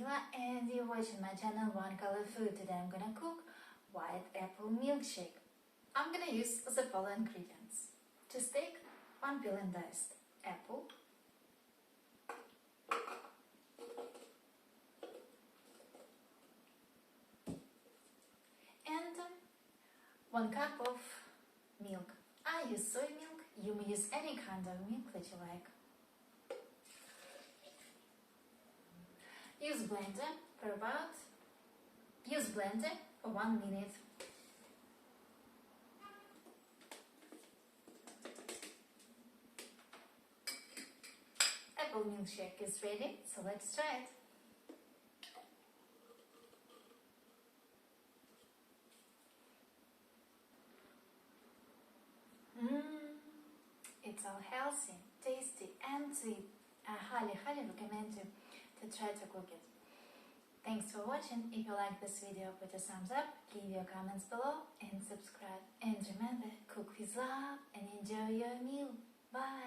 Mila and you're watching my channel One Color Food. Today I'm gonna cook white apple milkshake. I'm gonna use the following ingredients. Just take 1 peel and diced apple, and 1 cup of milk. I use soy milk. You may use any kind of milk that you like. Use blender for 1 minute. Apple milkshake is ready, so let's try it. It's all healthy, tasty and sweet. I highly recommend you to try to cook it. Thanks for watching. If you like this video, put a thumbs up, leave your comments below and subscribe. And remember, cook with love and enjoy your meal. Bye!